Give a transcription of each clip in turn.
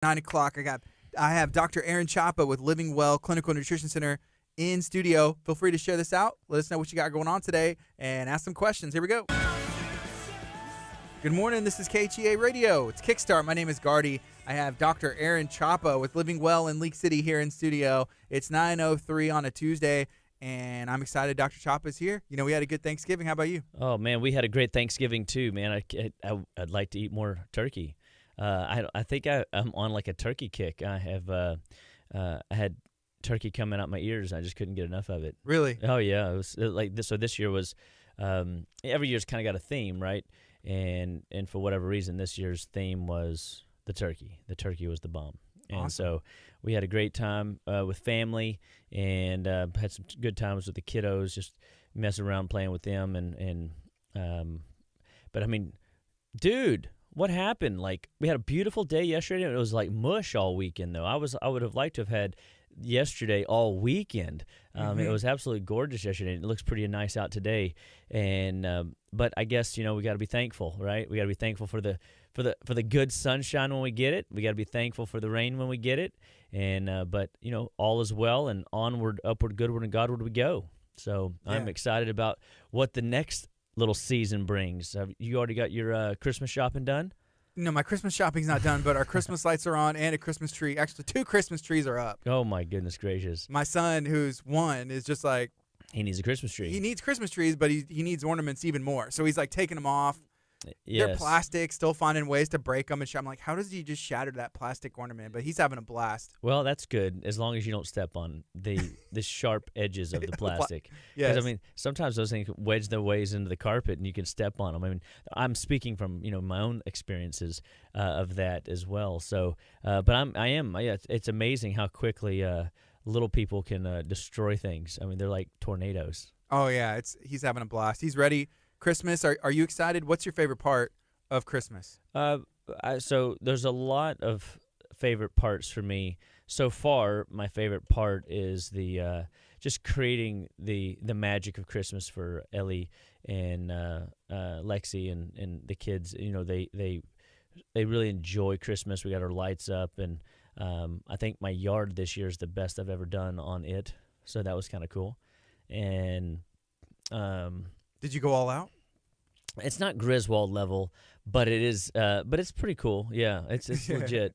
9 o'clock. I have Dr. Aaron Chapa with Living Well Clinical Nutrition Center in studio. Feel free to share this out. Let us know what you got going on today and ask some questions. Here we go. Good morning. This is KHEA Radio. It's Kickstart. My name is Gardy. I have Dr. Aaron Chapa with Living Well in League City here in studio. It's 9:03 on a Tuesday, and I'm excited Dr. Chapa is here. You know, we had a good Thanksgiving. How about you? Oh, man, we had a great Thanksgiving too, man. I'd like to eat more turkey. I think I'm on like a turkey kick. I had turkey coming out my ears. I just couldn't get enough of it. Really? Oh, yeah. It was like this. So this year was every year's kind of got a theme, right? And for whatever reason, this year's theme was the turkey. The turkey was the bomb. And Awesome. So we had a great time with family and had some good times with the kiddos, just messing around playing with them. But I mean, dude, what happened? Like, we had a beautiful day yesterday, and it was like mush all weekend, though. I would have liked to have had yesterday all weekend. It was absolutely gorgeous yesterday. It looks pretty nice out today, and but I guess we got to be thankful, right? We got to be thankful for the good sunshine when we get it. We got to be thankful for the rain when we get it, and but all is well, and onward, upward, goodward, and Godward we go. So I'm excited about what the next little season brings. Have you already got your Christmas shopping done? No, my Christmas shopping's not done, but our Christmas lights are on and a Christmas tree. Actually, 2 Christmas trees are up. Oh, my goodness gracious. My son, who's 1, is just like, He needs a Christmas tree. he needs Christmas trees, but he needs ornaments even more. So he's like taking them off. Yes. They're plastic, still finding ways to break them. And I'm like, how does he just shatter that plastic ornament? But he's having a blast. Well, that's good, as long as you don't step on the sharp edges of the plastic. Yes. Because, I mean, sometimes those things wedge their ways into the carpet, and you can step on them. I mean, I'm speaking from, my own experiences of that as well. So, but it's amazing how quickly little people can destroy things. I mean, they're like tornadoes. Oh, yeah. He's having a blast. He's ready. Christmas, are you excited? What's your favorite part of Christmas? So there's a lot of favorite parts for me. So far, my favorite part is the just creating the magic of Christmas for Ellie and Lexi and the kids. They really enjoy Christmas. We got our lights up, and I think my yard this year is the best I've ever done on it. So that was kind of cool. And Did you go all out? it's not Griswold level, but it is. But it's pretty cool. Yeah, it's legit.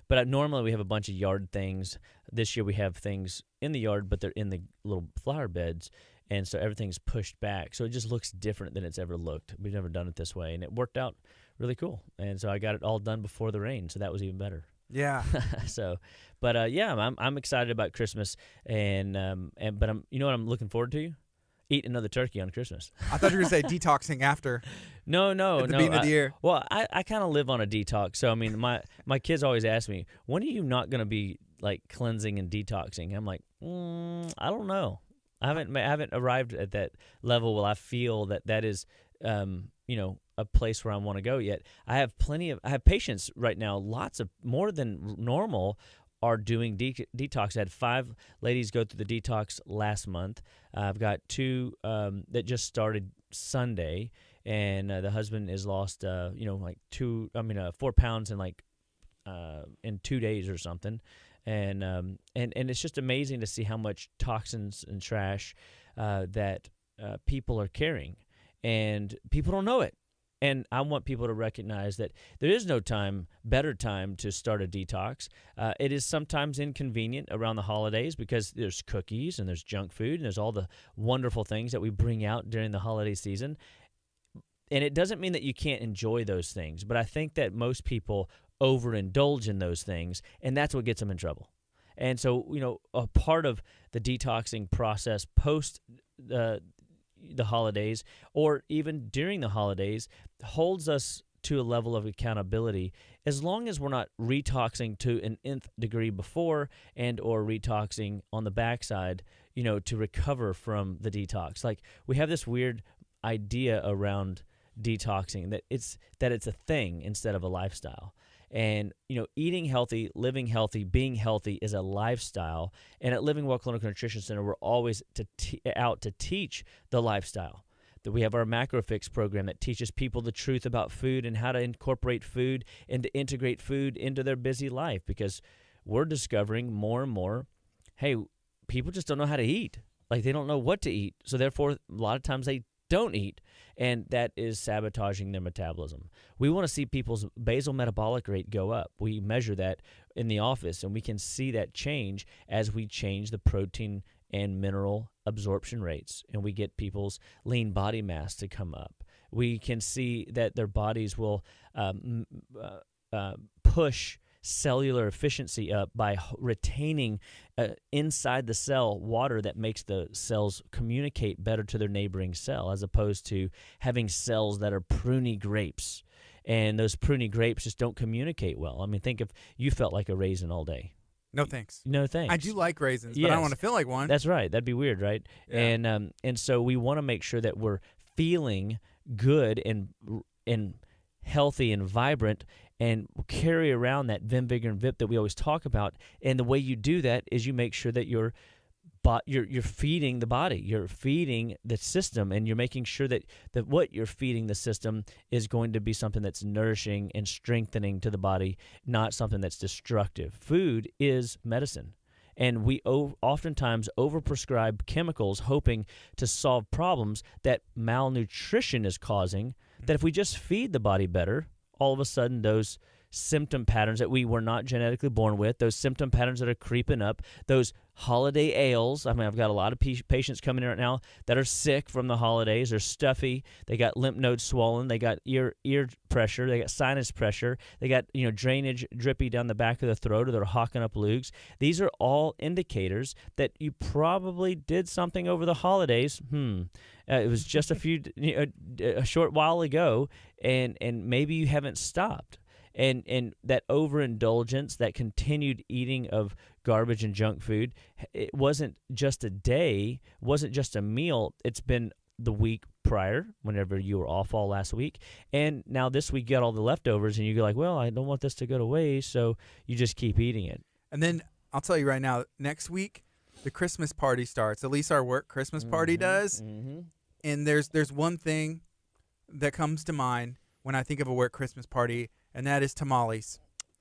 But normally we have a bunch of yard things. This year we have things in the yard, but they're in the little flower beds, and so everything's pushed back. So it just looks different than it's ever looked. We've never done it this way, and it worked out really cool. And so I got it all done before the rain, so that was even better. Yeah. So, but I'm excited about Christmas, but I'm what I'm looking forward to. Eat another turkey on Christmas. I thought you were going to say detoxing after. No. At the beginning of the year. Well, I kind of live on a detox. So, I mean, my kids always ask me, when are you not going to be, like, cleansing and detoxing? I'm like, I don't know. I haven't arrived at that level where I feel that is, a place where I want to go yet. I have patients right now, more than normal, are doing detox. I had 5 ladies go through the detox last month. I've got 2 that just started Sunday, and the husband has lost 4 pounds in 2 days or something, and it's just amazing to see how much toxins and trash that people are carrying, and people don't know it. And I want people to recognize that there is no better time to start a detox. It is sometimes inconvenient around the holidays because there's cookies and there's junk food and there's all the wonderful things that we bring out during the holiday season. And it doesn't mean that you can't enjoy those things, but I think that most people overindulge in those things, and that's what gets them in trouble. And so, a part of the detoxing process post the holidays, or even during the holidays, holds us to a level of accountability, as long as we're not retoxing to an nth degree before and or retoxing on the backside, to recover from the detox. Like, we have this weird idea around detoxing that it's a thing instead of a lifestyle. And, eating healthy, living healthy, being healthy is a lifestyle. And at Living Well Clinical Nutrition Center, we're always out to teach the lifestyle. That we have our MacroFix program that teaches people the truth about food and how to incorporate food and to integrate food into their busy life, because we're discovering more and more, hey, people just don't know how to eat. Like, they don't know what to eat. So therefore, a lot of times they don't eat, and that is sabotaging their metabolism. We want to see people's basal metabolic rate go up. We measure that in the office, and we can see that change as we change the protein and mineral absorption rates, and we get people's lean body mass to come up. We can see that their bodies will push cellular efficiency up by retaining inside the cell water that makes the cells communicate better to their neighboring cell, as opposed to having cells that are pruny grapes. And those pruny grapes just don't communicate well. I mean, think if you felt like a raisin all day. No thanks. No thanks. I do like raisins, yes. but I don't want to feel like one. That's right. That'd be weird, right? Yeah. And so we want to make sure that we're feeling good and healthy and vibrant, and carry around that Vim, Vigor, and VIP that we always talk about. And the way you do that is you make sure that you're feeding the body, you're feeding the system, and you're making sure that what you're feeding the system is going to be something that's nourishing and strengthening to the body, not something that's destructive. Food is medicine. And we oftentimes overprescribe chemicals hoping to solve problems that malnutrition is causing, that if we just feed the body better, all of a sudden those symptom patterns that we were not genetically born with, those symptom patterns that are creeping up, those holiday ails. I mean, I've got a lot of patients coming in right now that are sick from the holidays. They're stuffy. They got lymph nodes swollen. They got ear pressure. They got sinus pressure. They got drainage drippy down the back of the throat, or they're hawking up lugs. These are all indicators that you probably did something over the holidays. It was just a short while ago, and maybe you haven't stopped. And that overindulgence, that continued eating of garbage and junk food, it wasn't just a day, wasn't just a meal. It's been the week prior, whenever you were off all last week. And now this week you got all the leftovers, and you go like, well, I don't want this to go to waste, so you just keep eating it. And then I'll tell you right now, next week, the Christmas party starts. At least our work Christmas party does. Mm-hmm. And there's one thing that comes to mind when I think of a work Christmas party, and that is tamales.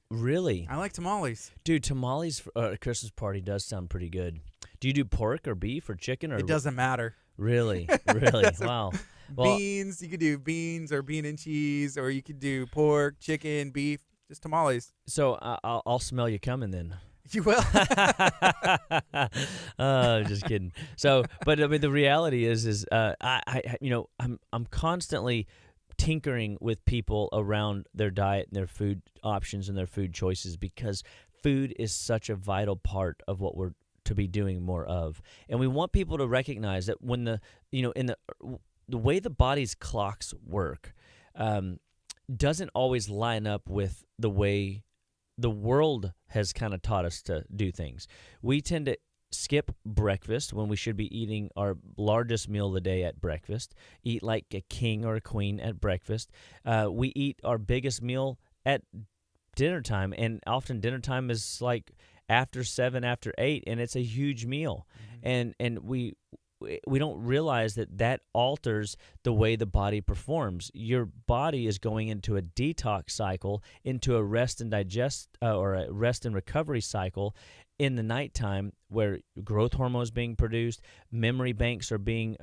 Really? I like tamales. Dude, tamales for a Christmas party does sound pretty good. Do you do pork or beef or chicken? Or it doesn't matter. Really? Really? Wow. Well, beans, you could do beans or bean and cheese, or you could do pork, chicken, beef, just tamales. So I'll smell you coming then. You will? Just kidding. So, but I mean, the reality is I'm constantly tinkering with people around their diet and their food options and their food choices, because food is such a vital part of what we're to be doing more of. And we want people to recognize that when the way the body's clocks work doesn't always line up with the way the world has kind of taught us to do things. We tend to skip breakfast when we should be eating our largest meal of the day at breakfast, eat like a king or a queen at breakfast. We eat our biggest meal at dinner time, and often dinner time is like after 7, after 8, and it's a huge meal. Mm-hmm. And we don't realize that alters the way the body performs. Your body is going into a detox cycle, into a rest and digest or a rest and recovery cycle in the nighttime, where growth hormone is being produced, memory banks are being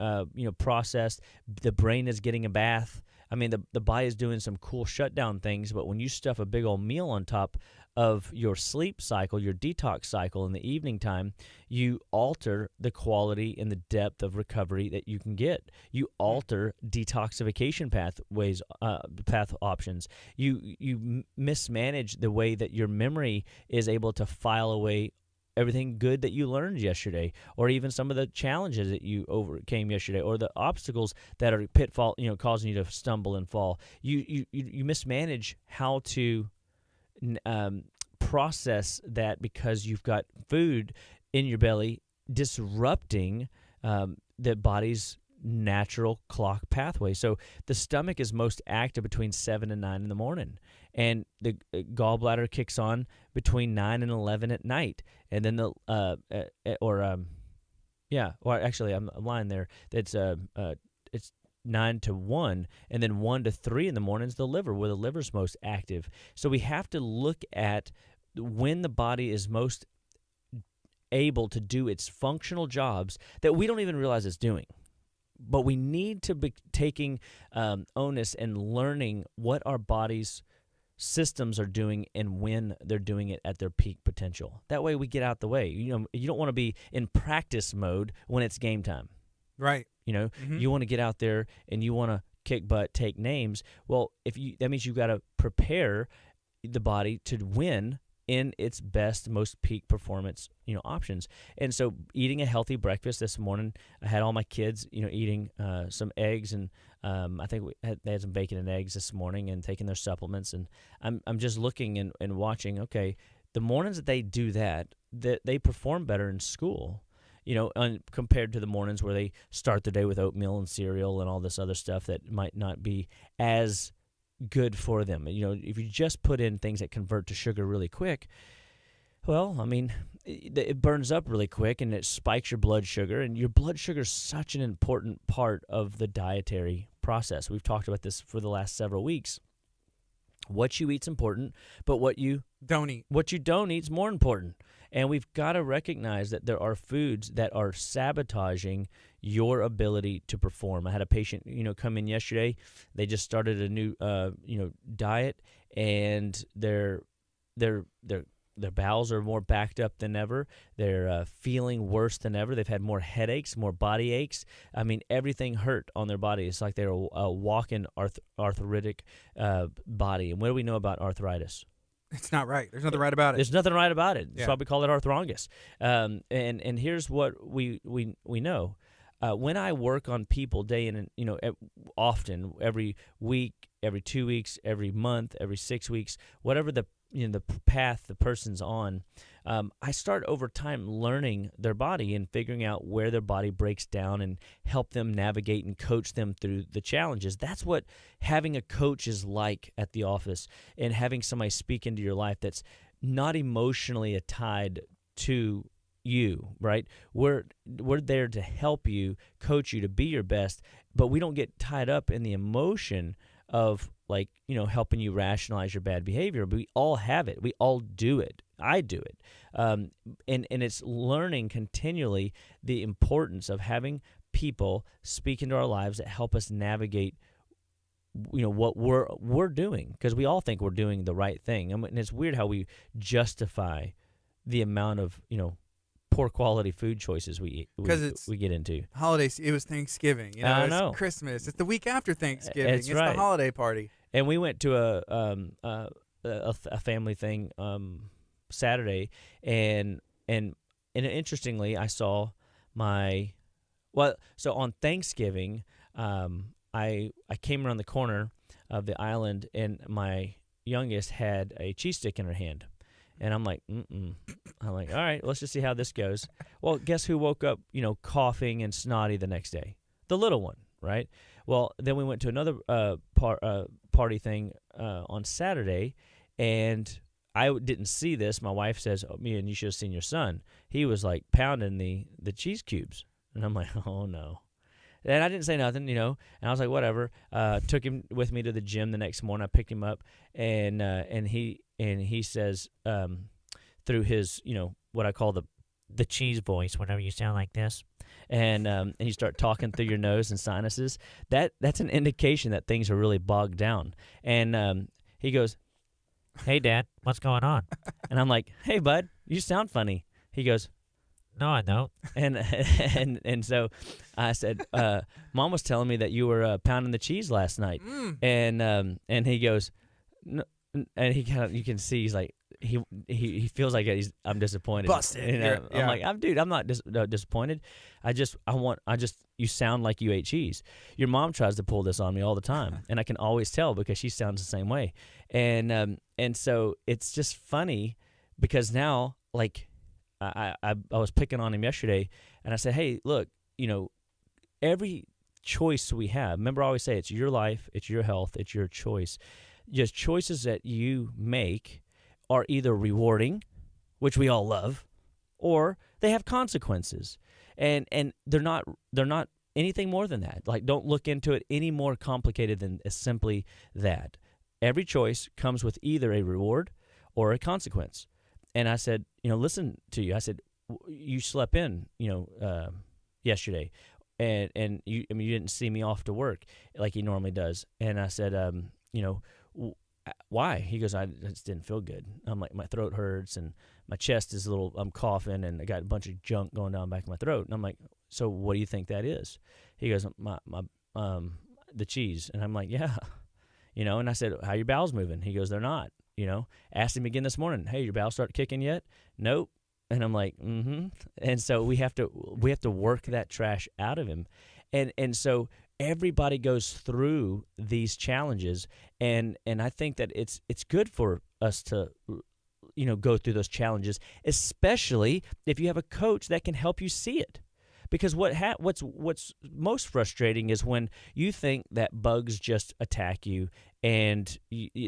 processed, the brain is getting a bath. I mean, the body is doing some cool shutdown things, but when you stuff a big old meal on top of your sleep cycle, your detox cycle in the evening time, you alter the quality and the depth of recovery that you can get. You alter detoxification path options. You mismanage the way that your memory is able to file away everything good that you learned yesterday, or even some of the challenges that you overcame yesterday, or the obstacles that are pitfall, causing you to stumble and fall. You mismanage how to process that, because you've got food in your belly disrupting the body's natural clock pathway. So the stomach is most active between 7 and 9 in the morning, and the gallbladder kicks on between 9 and 11 at night, and then I'm lying there. That's it's 9 to 1, and then 1 to 3 in the morning is the liver, where the liver's most active. So we have to look at when the body is most able to do its functional jobs that we don't even realize it's doing. But we need to be taking onus and learning what our body's systems are doing and when they're doing it at their peak potential. That way we get out the way. You don't want to be in practice mode when it's game time. Right. You want to get out there and you want to kick butt, take names. Well, that means you got to prepare the body to win in its best, most peak performance, options. And so eating a healthy breakfast this morning, I had all my kids, eating some eggs, and I think they had some bacon and eggs this morning and taking their supplements. And I'm just looking and watching, okay, the mornings that they do that they perform better in school, compared to the mornings where they start the day with oatmeal and cereal and all this other stuff that might not be as good for them. If you just put in things that convert to sugar really quick, well, I mean, it burns up really quick and it spikes your blood sugar, and your blood sugar is such an important part of the dietary process. We've talked about this for the last several weeks. What you eat's important, but what you don't eat is more important. And we've got to recognize that there are foods that are sabotaging your ability to perform. I had a patient, come in yesterday. They just started a new, diet, and their bowels are more backed up than ever. They're feeling worse than ever. They've had more headaches, more body aches. I mean, everything hurt on their body. It's like they're a walking arthritic body. And what do we know about arthritis? It's not right. There's nothing right about it. There's nothing right about it. That's Yeah. why we call it arthrongus. And here's what we know. When I work on people day in and often, every week, every 2 weeks, every month, every 6 weeks, whatever the path the person's on, I start over time learning their body and figuring out where their body breaks down and help them navigate and coach them through the challenges. That's what having a coach is like at the office, and having somebody speak into your life that's not emotionally tied to you, right? We're there to help you, coach you to be your best, but we don't get tied up in the emotion of helping you rationalize your bad behavior. But we all have it. We all do it. I do it. And it's learning continually the importance of having people speak into our lives that help us navigate what we're doing, because we all think we're doing the right thing. And it's weird how we justify the amount of poor quality food choices we get into. Holidays. It was Thanksgiving. I it's know. Christmas. It's the week after Thanksgiving. It's it's right. the holiday party. And we went to a family thing Saturday, and interestingly, I saw so on Thanksgiving, I came around the corner of the island, and my youngest had a cheese stick in her hand. And I'm like, I'm like, all right, let's just see how this goes. Well, guess who woke up, coughing and snotty the next day? The little one, right? Well, then we went to another party thing on Saturday, and I didn't see this. My wife says, you should have seen your son. He was like pounding the cheese cubes. And I'm like, oh, no. And I didn't say nothing, and I was like, whatever. Took him with me to the gym the next morning. I picked him up, and he says, through his, what I call the cheese voice, whenever you sound like this, and you start talking through your nose and sinuses, that's an indication that things are really bogged down. And he goes, "Hey, Dad, what's going on?" And I'm like, "Hey, bud, you sound funny." He goes, "No, I don't." And so I said, "Mom was telling me that you were pounding the cheese last night." And he goes, "No," and he kind of, you can see he's like, he feels like I'm disappointed. Busted. And I'm like, I'm not disappointed. You sound like you ate cheese. Your mom tries to pull this on me all the time, and I can always tell because she sounds the same way. And so it's just funny because now, like, I was picking on him yesterday, and I said, hey, look, every choice we have, remember I always say it's your life, it's your health, it's your choice. Just choices that you make are either rewarding, which we all love, or they have consequences. And they're not anything more than that. Like, don't look into it any more complicated than simply that. Every choice comes with either a reward or a consequence. And I said, listen to you. I said, you slept in, yesterday, and you didn't see me off to work like he normally does. And I said, why? He goes, I just didn't feel good. I'm like, my throat hurts and my chest is I'm coughing and I got a bunch of junk going down the back of my throat. And I'm like, so what do you think that is? He goes, the cheese. And I'm like, yeah, and I said, how your bowels moving? He goes, they're not, asked him again this morning, hey, your bowels start kicking yet? Nope. And I'm like, mm-hmm. And so we have to work that trash out of him. And so everybody goes through these challenges, and I think that it's good for us to go through those challenges, especially if you have a coach that can help you see it. Because what's most frustrating is when you think that bugs just attack you and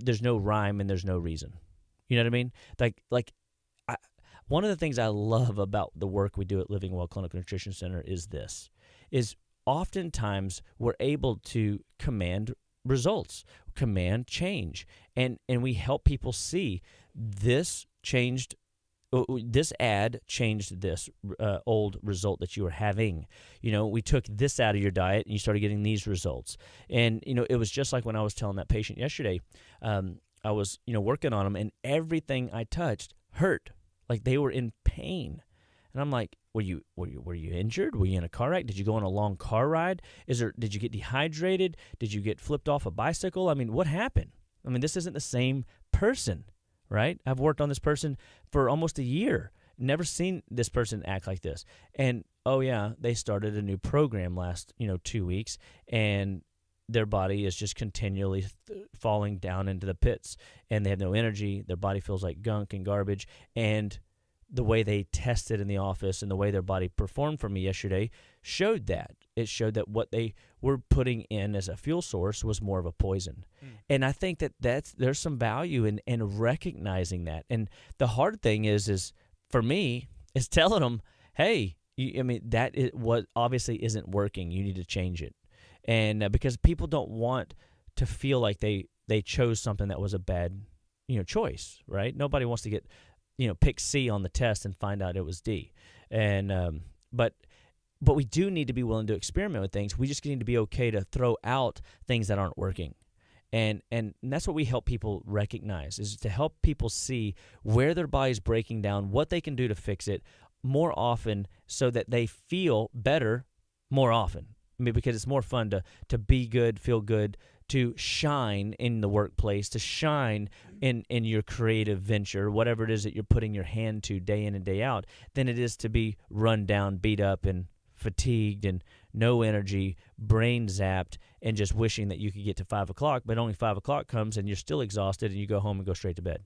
there's no rhyme and there's no reason. You know what I mean? One of the things I love about the work we do at Living Well Clinical Nutrition Center is oftentimes we're able to command results, command change, and we help people see this ad changed this old result that you were having. We took this out of your diet and you started getting these results. And, it was just like when I was telling that patient yesterday, I was, working on them and everything I touched hurt. Like they were in pain. And I'm like, were you injured? Were you in a car wreck? Did you go on a long car ride? Did you get dehydrated? Did you get flipped off a bicycle? I mean, what happened? I mean, this isn't the same person, right? I've worked on this person for almost a year. Never seen this person act like this. And oh yeah, they started a new program last, 2 weeks, and their body is just continually falling down into the pits, and they have no energy. Their body feels like gunk and garbage. And the way they tested in the office and the way their body performed for me yesterday showed that. It showed that what they were putting in as a fuel source was more of a poison. And I think there's some value in recognizing that. And the hard thing is for me, is telling them, hey, that is what obviously isn't working. You need to change it. And because people don't want to feel like they chose something that was a bad, choice, right? Nobody wants to get, pick C on the test and find out it was D. And but we do need to be willing to experiment with things. We just need to be okay to throw out things that aren't working. And that's what we help people recognize, is to help people see where their body's breaking down, what they can do to fix it more often so that they feel better more often. Because it's more fun to be good, feel good, to shine in the workplace, to shine in your creative venture, whatever it is that you're putting your hand to day in and day out, than it is to be run down, beat up, and fatigued, and no energy, brain zapped, and just wishing that you could get to 5 o'clock, but only 5 o'clock comes and you're still exhausted and you go home and go straight to bed.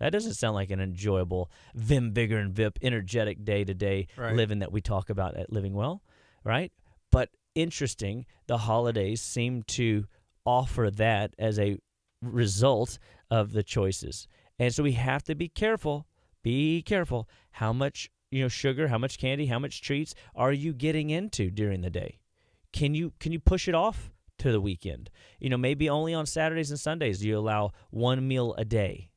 That doesn't sound like an enjoyable vim, vigor, and vip, energetic day-to-day living that we talk about at Living Well, right? But interesting, the holidays seem to offer that as a result of the choices. And so we have to be careful how much sugar, how much candy, how much treats are you getting into during the day? Can you push it off to the weekend? Maybe only on Saturdays and Sundays do you allow one meal a day.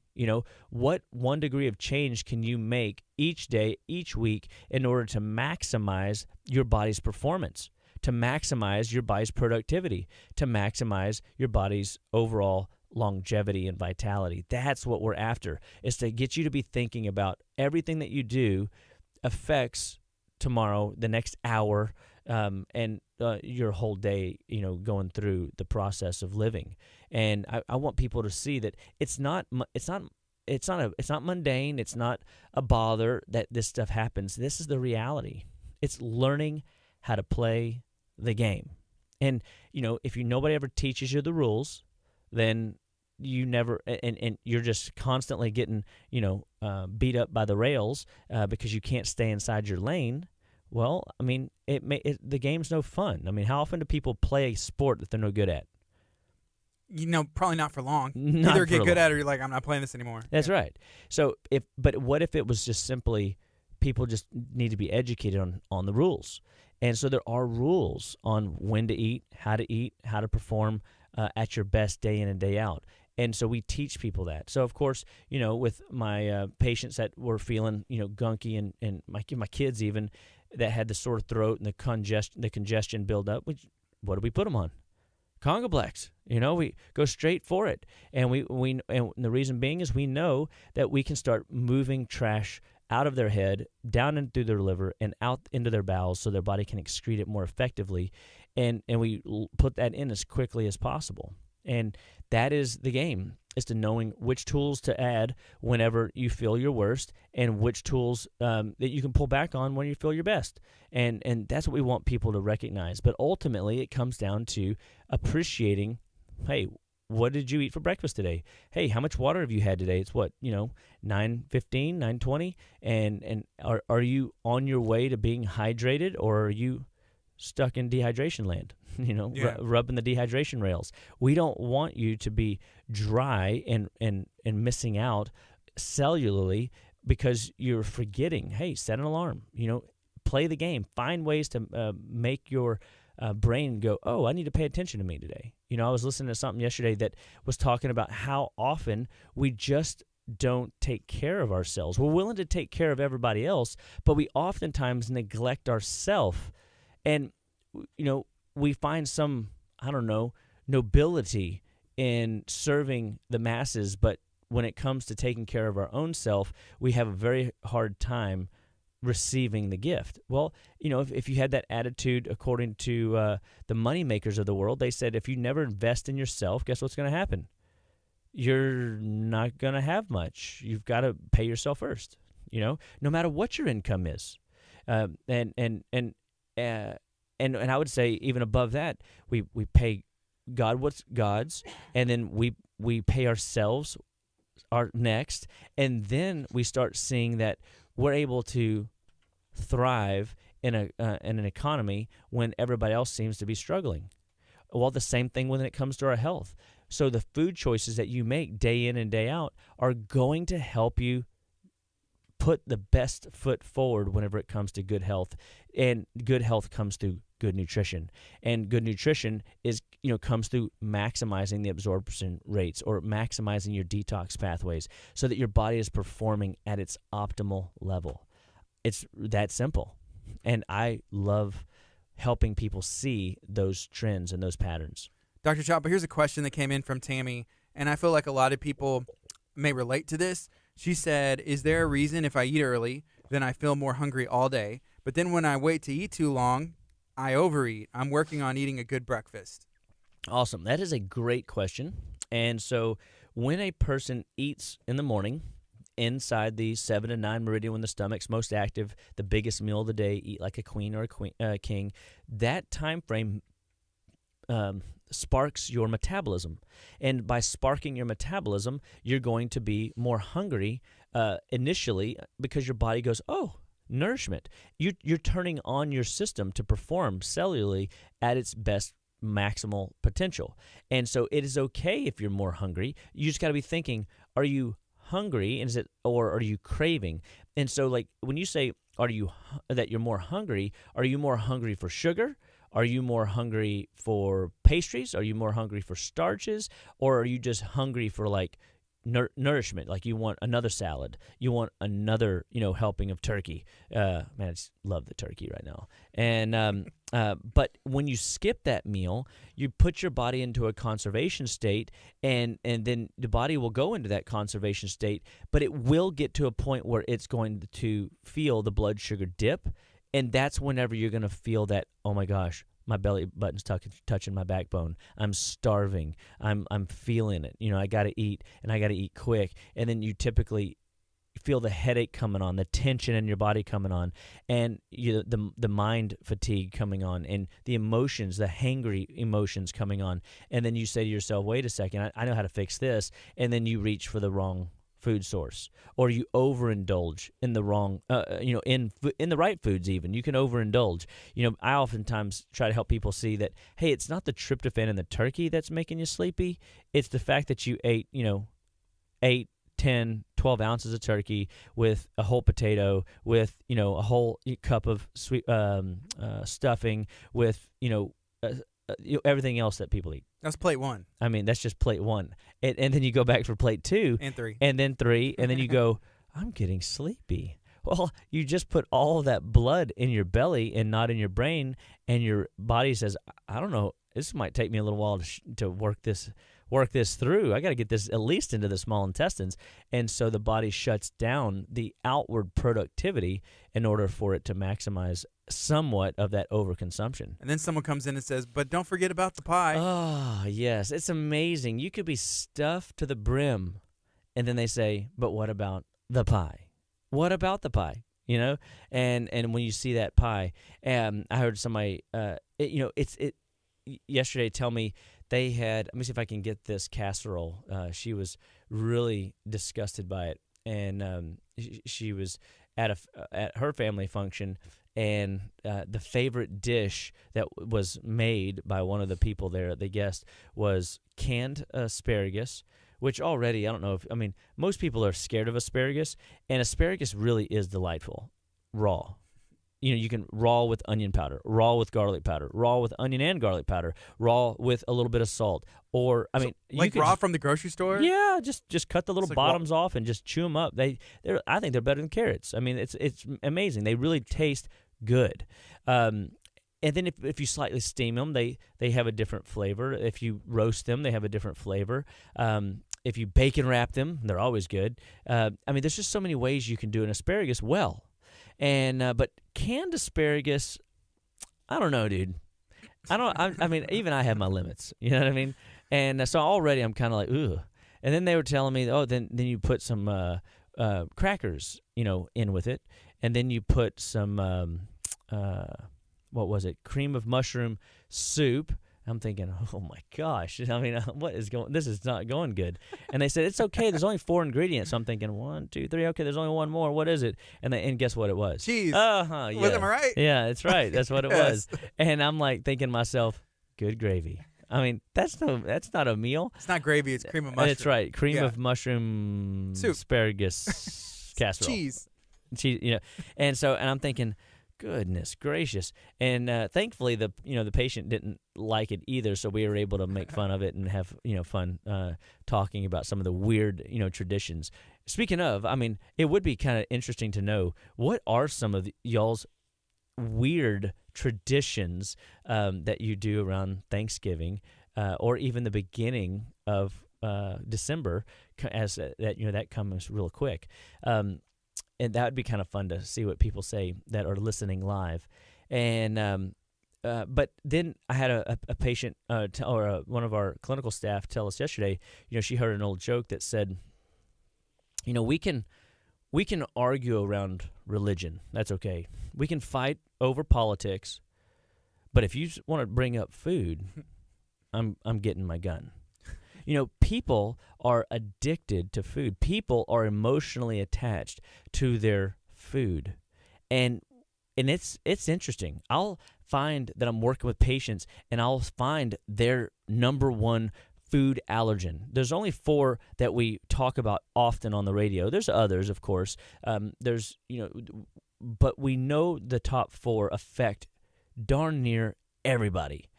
What 1 degree of change can you make each day, each week, in order to maximize your body's performance, to maximize your body's productivity, to maximize your body's overall longevity and vitality? That's what we're after, is to get you to be thinking about everything that you do affects tomorrow, the next hour, and your whole day, going through the process of living. And I want people to see that it's not mundane. It's not a bother that this stuff happens. This is the reality. It's learning how to play the game. And if nobody ever teaches you the rules, then you never, and you're just constantly getting beat up by the rails because you can't stay inside your lane. Well, the game's no fun. How often do people play a sport that they're no good at? Probably not for long. Not Either for get good long. at it or you're like, I'm not playing this anymore. That's right. So but what if it was just simply people just need to be educated on the rules? And so there are rules on when to eat, how to perform at your best day in and day out. And so we teach people that. So, of course, with my patients that were feeling, gunky and my kids even that had the sore throat and the congestion build up, what do we put them on? Congoblex. We go straight for it. And and the reason being is we know that we can start moving trash out of their head, down and through their liver, and out into their bowels so their body can excrete it more effectively. And we put that in as quickly as possible. And that is the game, is to knowing which tools to add whenever you feel your worst and which tools that you can pull back on when you feel your best. And that's what we want people to recognize. But ultimately, it comes down to appreciating, hey, what did you eat for breakfast today? Hey, how much water have you had today? It's 9:15, 9:20, and are you on your way to being hydrated, or are you stuck in dehydration land? Rubbing the dehydration rails. We don't want you to be dry and missing out cellularly because you're forgetting. Hey, set an alarm. Play the game. Find ways to make your brain go, oh, I need to pay attention to me today. I was listening to something yesterday that was talking about how often we just don't take care of ourselves. We're willing to take care of everybody else, but we oftentimes neglect ourselves. And, we find some, nobility in serving the masses, but when it comes to taking care of our own self, we have a very hard time receiving the gift. Well, if you had that attitude, according to the money makers of the world, they said if you never invest in yourself, guess what's going to happen? You're not going to have much. You've got to pay yourself first, no matter what your income is. And I would say even above that, we pay God what's God's, and then we pay ourselves our next, and then we start seeing that we're able to thrive in an economy when everybody else seems to be struggling. Well, the same thing when it comes to our health. So the food choices that you make day in and day out are going to help you put the best foot forward whenever it comes to good health. And good health comes through good nutrition. And good nutrition is, comes through maximizing the absorption rates or maximizing your detox pathways so that your body is performing at its optimal level. It's that simple. And I love helping people see those trends and those patterns. Dr. Chapa, here's a question that came in from Tammy, and I feel like a lot of people may relate to this. She said, is there a reason if I eat early, then I feel more hungry all day, but then when I wait to eat too long, I overeat? I'm working on eating a good breakfast. Awesome. That is a great question. And so when a person eats in the morning, inside the 7 to 9 meridian when the stomach's most active, the biggest meal of the day, eat like a queen or a king, that time frame sparks your metabolism. And by sparking your metabolism, you're going to be more hungry initially because your body goes, oh, nourishment. You're turning on your system to perform cellularly at its best maximal potential. And so it is okay if you're more hungry. You just got to be thinking, are you hungry, and or are you craving? And so, like, when you say that you're more hungry, are you more hungry for sugar? Are you more hungry for pastries? Are you more hungry for starches? Or are you just hungry for like nourishment? Like you want another salad, you want another helping of turkey. Man, I just love the turkey right now. And but when you skip that meal, you put your body into a conservation state, and then the body will go into that conservation state, but it will get to a point where it's going to feel the blood sugar dip, and that's whenever you're going to feel that, oh my gosh, my belly button's touching my backbone. I'm starving. I'm feeling it. I got to eat, and I got to eat quick. And then you typically feel the headache coming on, the tension in your body coming on, and the mind fatigue coming on, and the emotions, the hangry emotions coming on. And then you say to yourself, wait a second, I know how to fix this. And then you reach for the wrong food source, or you overindulge in the wrong, in the right foods. Even you can overindulge. I oftentimes try to help people see that, hey, it's not the tryptophan in the turkey that's making you sleepy. It's the fact that you ate, 8, 10, 12 ounces of turkey with a whole potato, with a whole cup of sweet stuffing, with everything else that people eat. That's plate one. I mean, that's just plate one, and then you go back for plate two, And three. and then three, and then you go, I'm getting sleepy. Well, you just put all of that blood in your belly and not in your brain, and your body says, I don't know, this might take me a little while to work this through. I got to get this at least into the small intestines. And so the body shuts down the outward productivity in order for it to maximize somewhat of that overconsumption. And then someone comes in and says, but don't forget about the pie. Oh, yes. It's amazing. You could be stuffed to the brim, and then they say, but what about the pie? What about the pie? And when you see that pie, I heard somebody, yesterday tell me they had, let me see if I can get this casserole. She was really disgusted by it, and she was at her family function, and the favorite dish that was made by one of the people there, the guest, was canned asparagus. Which already, I don't know most people are scared of asparagus, and asparagus really is delightful, raw. You can raw with onion powder, raw with garlic powder, raw with onion and garlic powder, raw with a little bit of salt, or like raw from the grocery store. Yeah, just cut the little like bottoms off and just chew them up. I think they're better than carrots. I mean, it's amazing. They really taste good. And then if you slightly steam them, they have a different flavor. If you roast them, they have a different flavor. If you bacon wrap them, they're always good. There's just so many ways you can do an asparagus well. And but canned asparagus, I don't know, dude. Even I have my limits. You know what I mean? And so already I'm kind of like, ooh. And then they were telling me, oh, then you put some crackers, in with it, and then you put some what was it? Cream of mushroom soup. I'm thinking, oh my gosh, what is going? This is not going good. And they said it's okay. There's only 4 ingredients. So I'm thinking 1, 2, 3. Okay, there's only one more. What is it? And guess what it was? Cheese. Yeah. Am I right? Yeah, that's right. That's what it Yes. was. And I'm like thinking to myself, good gravy. That's not a meal. It's not gravy. It's cream of mushroom. That's right. Cream of mushroom soup. Asparagus casserole. Cheese. And I'm thinking, goodness gracious. And thankfully the patient didn't like it either, so we were able to make fun of it and have fun talking about some of the weird traditions. Speaking of, it would be kind of interesting to know, what are some of y'all's weird traditions that you do around Thanksgiving or even the beginning of December, as that comes real quick. And that would be kind of fun to see what people say that are listening live. And but then I had a patient one of our clinical staff tell us yesterday, she heard an old joke that said, we can argue around religion. That's okay. We can fight over politics. But if you want to bring up food, I'm getting my gun. People are addicted to food. People are emotionally attached to their food. And it's interesting. I'll find that I'm working with patients, and I'll find their number one food allergen. There's only 4 that we talk about often on the radio. There's others, of course. But we know the top 4 affect darn near everybody.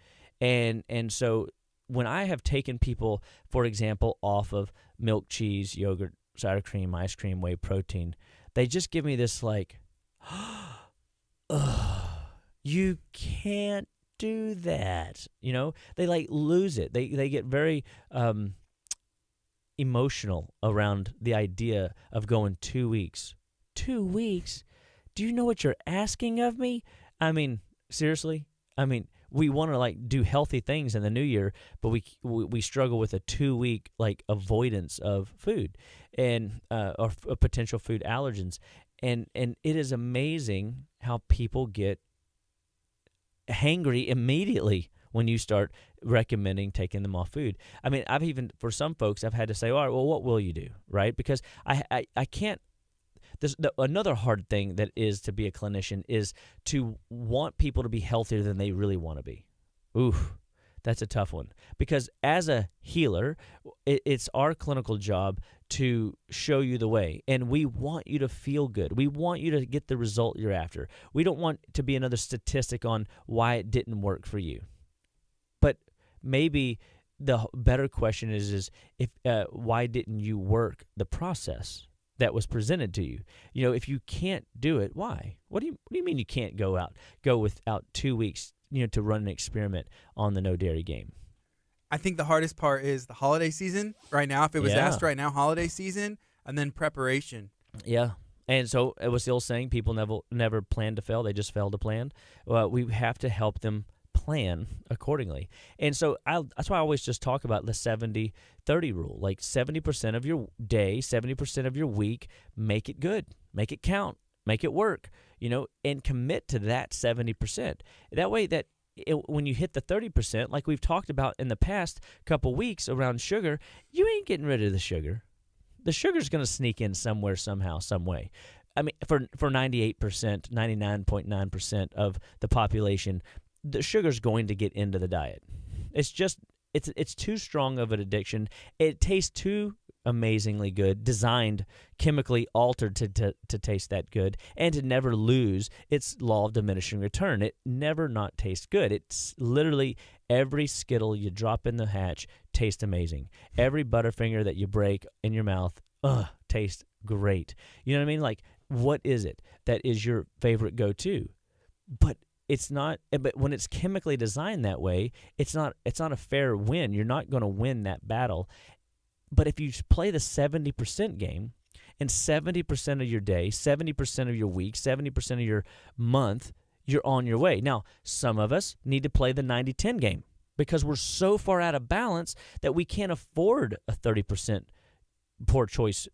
And so when I have taken people, for example, off of milk, cheese, yogurt, sour cream, ice cream, whey protein, they just give me this like, you can't do that. They like lose it. They get very emotional around the idea of going 2 weeks. 2 weeks? Do you know what you're asking of me? Seriously? We want to do healthy things in the new year, but we struggle with a 2-week avoidance of food and or potential food allergens, and it is amazing how people get hangry immediately when you start recommending taking them off food. I've even, for some folks, I've had to say, all right, well, what will you do, right? Because I can't. Another hard thing that is to be a clinician is to want people to be healthier than they really want to be. Oof, that's a tough one. Because as a healer, it's our clinical job to show you the way, and we want you to feel good. We want you to get the result you're after. We don't want to be another statistic on why it didn't work for you. But maybe the better question is if why didn't you work the process that was presented to you? You know, if you can't do it, why? What do you mean you can't go without 2 weeks, to run an experiment on the no dairy game? I think the hardest part is the holiday season right now. If it was asked right now, holiday season, and then preparation. Yeah. And so it was the old saying, people never plan to fail, they just fail to plan. Well, we have to help them plan accordingly. And so that's why I always just talk about the 70-30 rule. Like 70% of your day, 70% of your week, make it good, make it count, make it work, and commit to that 70%. That way that when you hit the 30%, like we've talked about in the past couple weeks around sugar, you ain't getting rid of the sugar. The sugar's going to sneak in somewhere, somehow, some way. I mean, for 98%, 99.9% of the population, the sugar's going to get into the diet. It's just, it's too strong of an addiction. It tastes too amazingly good, designed, chemically altered to taste that good, and to never lose its law of diminishing return. It never not tastes good. It's literally every Skittle you drop in the hatch tastes amazing. Every Butterfinger that you break in your mouth, tastes great. You know what I mean? Like, what is it that is your favorite go-to? But it's not. But when it's chemically designed that way, it's not a fair win. You're not going to win that battle. But if you play the 70% game, and 70% of your day, 70% of your week, 70% of your month, you're on your way. Now, some of us need to play the 90-10 game because we're so far out of balance that we can't afford a 30% poor choice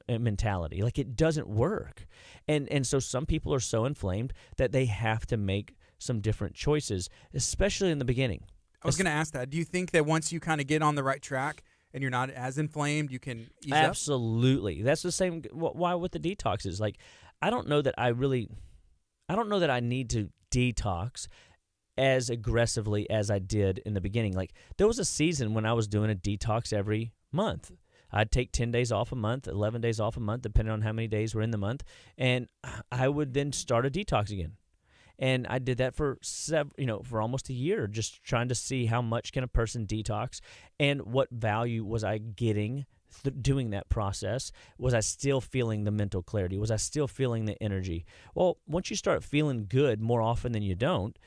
mentality. Like, it doesn't work. And so some people are so inflamed that they have to make some different choices, especially in the beginning. I was going to ask that. Do you think that once you kind of get on the right track and you're not as inflamed, you can ease up? Absolutely. That's the same why with the detoxes. Like, I don't know that I need to detox as aggressively as I did in the beginning. Like, there was a season when I was doing a detox every month. I'd take 10 days off a month, 11 days off a month, depending on how many days were in the month, and I would then start a detox again. And I did that for for almost a year, just trying to see how much can a person detox and what value was I getting doing that process. Was I still feeling the mental clarity? Was I still feeling the energy? Well, once you start feeling good more often than you don't,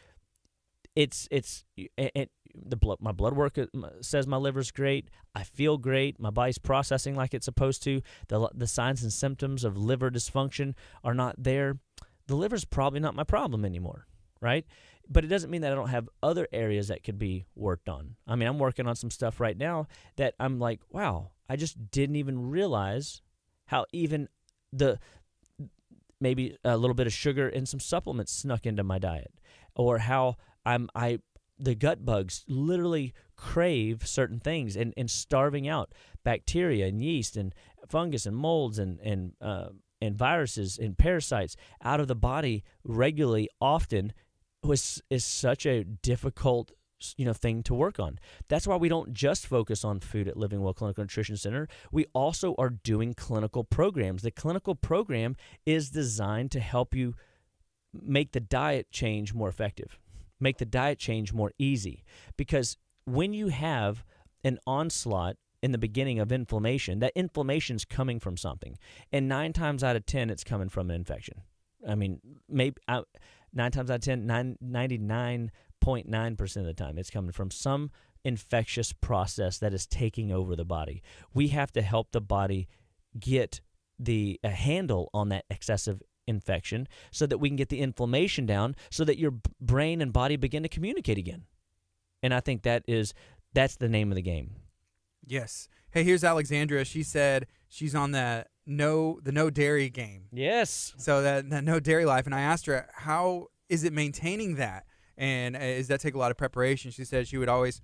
my blood work says my liver's great. I feel great. My body's processing like it's supposed to. The signs and symptoms of liver dysfunction are not there. The liver's probably not my problem anymore, right? But it doesn't mean that I don't have other areas that could be worked on. I mean, I'm working on some stuff right now that I'm like, wow, I just didn't even realize how even maybe a little bit of sugar and some supplements snuck into my diet, or how the gut bugs literally crave certain things and starving out bacteria and yeast and fungus and molds and viruses and parasites out of the body regularly, often, is such a difficult thing to work on. That's why we don't just focus on food at Living Well Clinical Nutrition Center. We also are doing clinical programs. The clinical program is designed to help you make the diet change more effective, make the diet change more easy. Because when you have an onslaught in the beginning of inflammation, that inflammation's coming from something. And 9 times out of 10, it's coming from an infection. I mean, maybe 9 times out of 10, 99.9% of the time, it's coming from some infectious process that is taking over the body. We have to help the body get a handle on that excessive infection so that we can get the inflammation down so that your brain and body begin to communicate again. And I think that's the name of the game. Yes. Hey, here's Alexandra. She said she's on the no dairy game. Yes. So that no dairy life. And I asked her, how is it maintaining that? And does that take a lot of preparation? She said she would always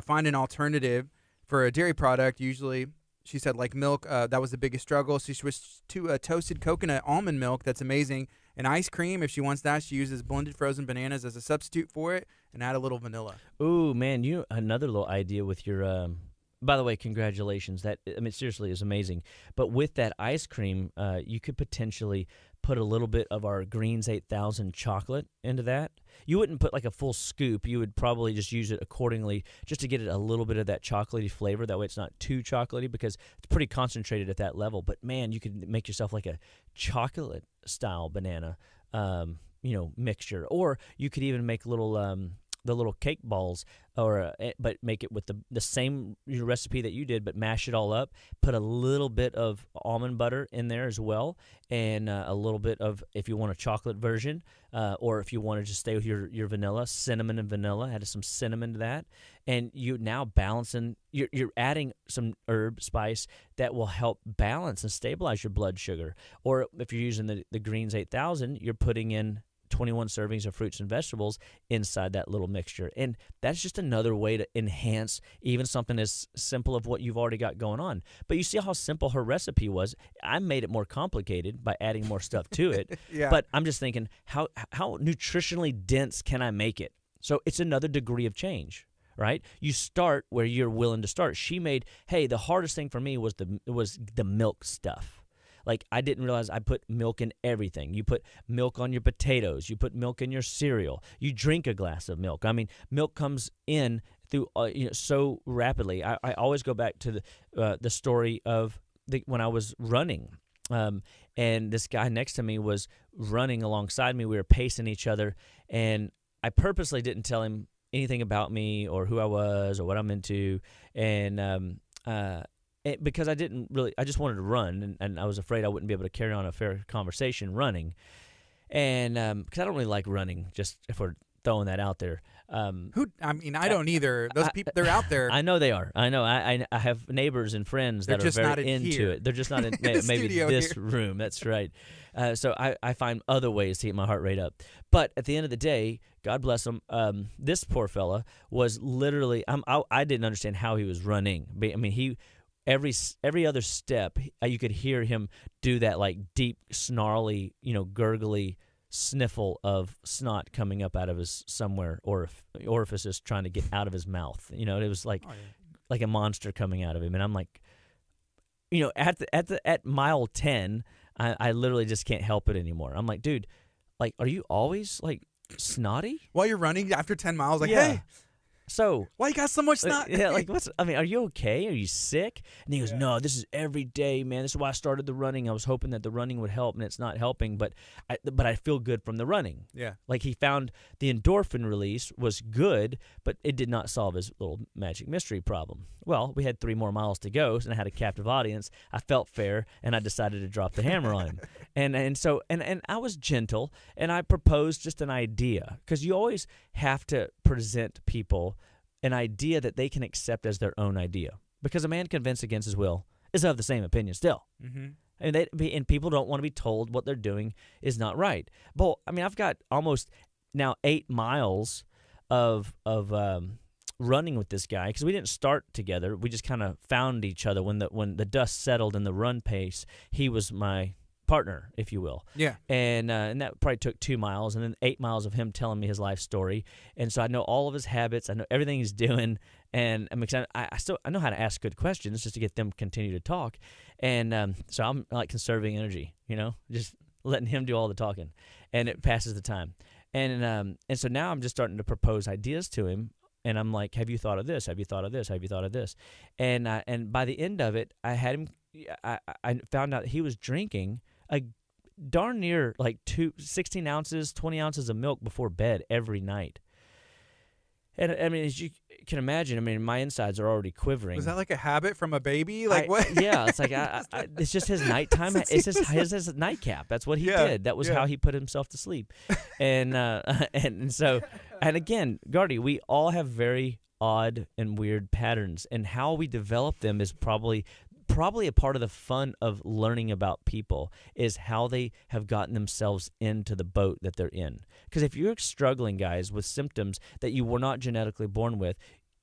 find an alternative for a dairy product. Usually, she said, like milk, that was the biggest struggle. So she switched to toasted coconut almond milk. That's amazing. And ice cream, if she wants that, she uses blended frozen bananas as a substitute for it and add a little vanilla. Ooh, man, another little idea with your by the way, congratulations. That, I mean, seriously, is amazing. But with that ice cream, you could potentially put a little bit of our Greens 8000 chocolate into that. You wouldn't put like a full scoop. You would probably just use it accordingly just to get it a little bit of that chocolatey flavor. That way it's not too chocolatey because it's pretty concentrated at that level. But, man, you could make yourself like a chocolate-style banana, mixture. Or you could even make little the little cake balls, but make it with the same recipe that you did, but mash it all up. Put a little bit of almond butter in there as well, and a little bit of, if you want a chocolate version, or if you want to just stay with your vanilla, cinnamon and vanilla, add some cinnamon to that, and you now balancing. You're adding some herb spice that will help balance and stabilize your blood sugar. Or if you're using the Greens 8000, you're putting in 21 servings of fruits and vegetables inside that little mixture. And that's just another way to enhance even something as simple of what you've already got going on. But you see how simple her recipe was. I made it more complicated by adding more stuff to it. Yeah. But I'm just thinking, how nutritionally dense can I make it? So it's another degree of change, right? You start where you're willing to start. She made, hey, the hardest thing for me was the milk stuff. Like, I didn't realize I put milk in everything. You put milk on your potatoes. You put milk in your cereal. You drink a glass of milk. I mean, milk comes in through so rapidly. I always go back to the story of when I was running, and this guy next to me was running alongside me. We were pacing each other, and I purposely didn't tell him anything about me or who I was or what I'm into, and because I just wanted to run, and I was afraid I wouldn't be able to carry on a fair conversation running, and because I don't really like running, just if we're throwing that out there. I don't either. Those people, they're out there. I know they are. I know. I have neighbors and friends that are very into it. They're just not in maybe this room. That's right. So I find other ways to get my heart rate up. But at the end of the day, God bless him, this poor fella was literally, I didn't understand how he was running. I mean, every other step, you could hear him do that like deep, snarly, gurgly sniffle of snot coming up out of his somewhere orifices trying to get out of his mouth. It was like like a monster coming out of him. And I'm like, at mile 10, I literally just can't help it anymore. I'm like, dude, like, are you always like snotty while you're running after 10 miles? Like, yeah. Hey. So why you got so much snot? Yeah, like are you okay? Are you sick? And he goes, no, this is every day, man. This is why I started the running. I was hoping that the running would help, and it's not helping, but I feel good from the running. Yeah. Like, he found the endorphin release was good, but it did not solve his little magic mystery problem. Well, we had 3 more miles to go, and I had a captive audience. I felt fair, and I decided to drop the hammer on him. And so I was gentle, and I proposed just an idea, because you always have to present people an idea that they can accept as their own idea, because a man convinced against his will is of the same opinion still. Mm-hmm. And people don't want to be told what they're doing is not right. But I mean, I've got almost now 8 miles of running with this guy, because we didn't start together. We just kind of found each other when the dust settled in the run pace. He was my partner, if you will. Yeah. And that probably took 2 miles, and then 8 miles of him telling me his life story. And so I know all of his habits. I know everything he's doing, and I'm excited. I know how to ask good questions just to get them to continue to talk. And so I'm like conserving energy, just letting him do all the talking, and it passes the time. And so now I'm just starting to propose ideas to him. And I'm like, have you thought of this? Have you thought of this? Have you thought of this? And by the end of it, I had him. I found out he was drinking a darn near like 16 ounces, 20 ounces of milk before bed every night. And I mean, as you can imagine, my insides are already quivering. Was that like a habit from a baby? Like what? Yeah, it's like it's just his nighttime. It's his nightcap. That's what he did. That was how he put himself to sleep. And so again, Gardy, we all have very odd and weird patterns, and how we develop them is probably a part of the fun of learning about people, is how they have gotten themselves into the boat that they're in. Because if you're struggling, guys, with symptoms that you were not genetically born with,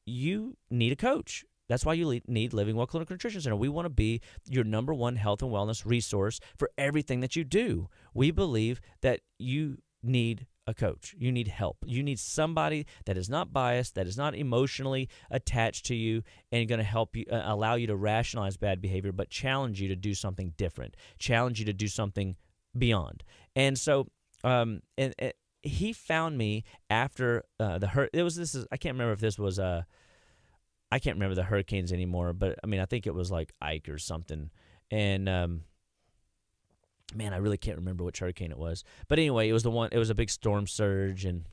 you need a coach. That's why you need Living Well Clinical Nutrition Center. We want to be your number one health and wellness resource for everything that you do. We believe that you need a coach. You need help. You need somebody that is not biased, that is not emotionally attached to you, and going to help you, allow you to rationalize bad behavior, but challenge you to do something different, challenge you to do something beyond. And so, he found me after I can't remember if this was I can't remember the hurricanes anymore, but I mean, I think it was like Ike or something. And man, I really can't remember which hurricane it was. But anyway, it was a big storm surge, and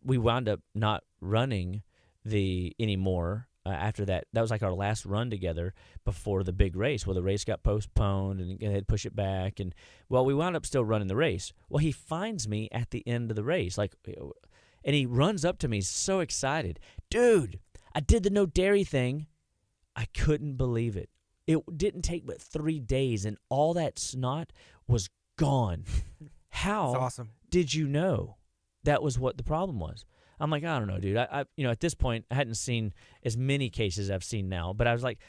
we wound up not running anymore after that. That was like our last run together before the big race. Well, the race got postponed, and they had to push it back, and well, we wound up still running the race. Well, he finds me at the end of the race, and he runs up to me so excited. Dude, I did the no dairy thing. I couldn't believe it. It didn't take but 3 days, and all that snot was gone. How That's awesome. did you know that was what the problem was? I'm like, I don't know, dude. I at this point, I hadn't seen as many cases I've seen now, but I was like,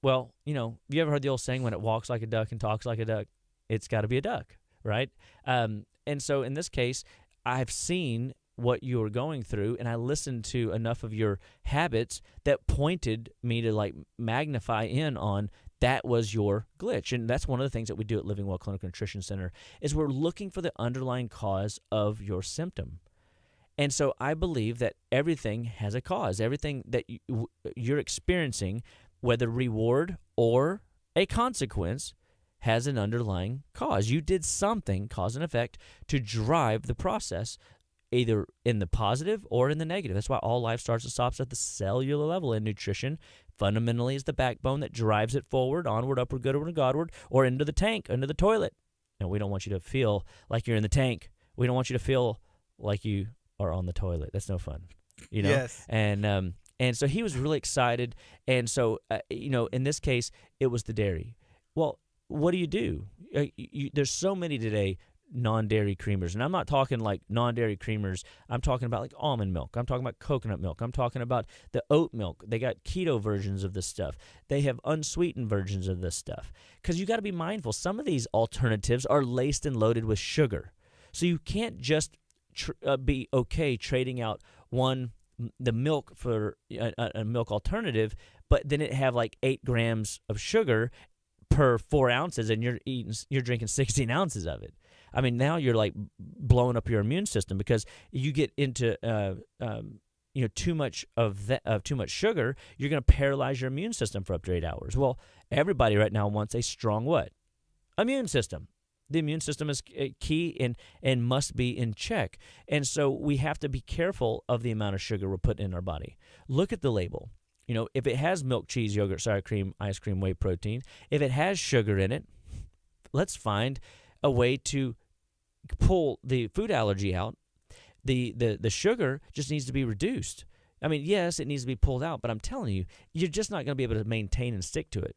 well, have you ever heard the old saying, when it walks like a duck and talks like a duck, it's got to be a duck, right? And so in this case, I've seen what you were going through, and I listened to enough of your habits that pointed me to magnify in on that was your glitch. And that's one of the things that we do at Living Well Clinical Nutrition Center is we're looking for the underlying cause of your symptom. And so I believe that everything has a cause. Everything that you're experiencing, whether reward or a consequence, has an underlying cause. You did something, cause and effect, to drive the process, either in the positive or in the negative. That's why all life starts and stops at the cellular level. And nutrition fundamentally is the backbone that drives it forward, onward, upward, goodward, and Godward, or into the tank, into the toilet. And we don't want you to feel like you're in the tank. We don't want you to feel like you are on the toilet. That's no fun, Yes. And so he was really excited. And so, in this case, it was the dairy. Well, what do? There's so many today non-dairy creamers, and I'm not talking like non-dairy creamers. I'm talking about like almond milk. I'm talking about coconut milk. I'm talking about the oat milk. They got keto versions of this stuff. They have unsweetened versions of this stuff. Because you got to be mindful. Some of these alternatives are laced and loaded with sugar, so you can't just be okay trading out the milk for a milk alternative, but then it have like 8 grams of sugar per 4 ounces, and you're drinking 16 ounces of it. I mean, now you're like blowing up your immune system because you get into too much too much sugar. You're going to paralyze your immune system for up to 8 hours. Well, everybody right now wants a strong what? Immune system. The immune system is key and must be in check. And so we have to be careful of the amount of sugar we're putting in our body. Look at the label. If it has milk, cheese, yogurt, sour cream, ice cream, whey protein, if it has sugar in it, let's find a way to pull the food allergy out. The sugar just needs to be reduced. I mean, yes, it needs to be pulled out, but I'm telling you, you're just not going to be able to maintain and stick to it.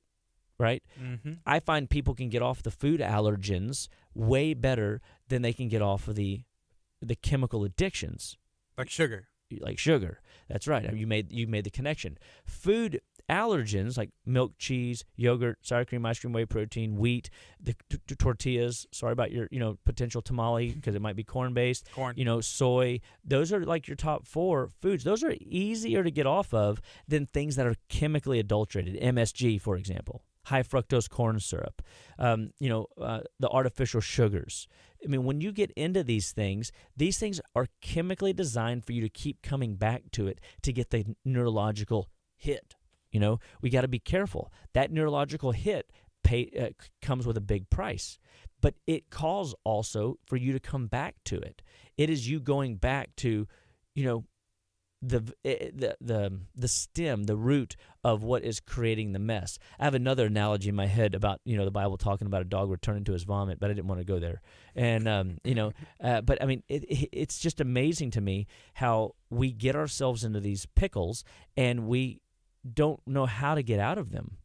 Right? Mm-hmm. I find people can get off the food allergens way better than they can get off of the chemical addictions. Like sugar. Like sugar. That's right. You made the connection. Food allergens like milk, cheese, yogurt, sour cream, ice cream, whey protein, wheat, the tortillas. Sorry about your potential tamale because it might be corn-based. Corn. Soy. Those are like your top 4 foods. Those are easier to get off of than things that are chemically adulterated. MSG, for example. High fructose corn syrup, the artificial sugars. I mean, when you get into these things are chemically designed for you to keep coming back to it to get the neurological hit. We got to be careful. That neurological hit comes with a big price, but it calls also for you to come back to it. It is you going back to, the stem, the root of what is creating the mess. I have another analogy in my head about the Bible talking about a dog returning to his vomit, but I didn't want to go there. And but I mean it's just amazing to me how we get ourselves into these pickles and we don't know how to get out of them.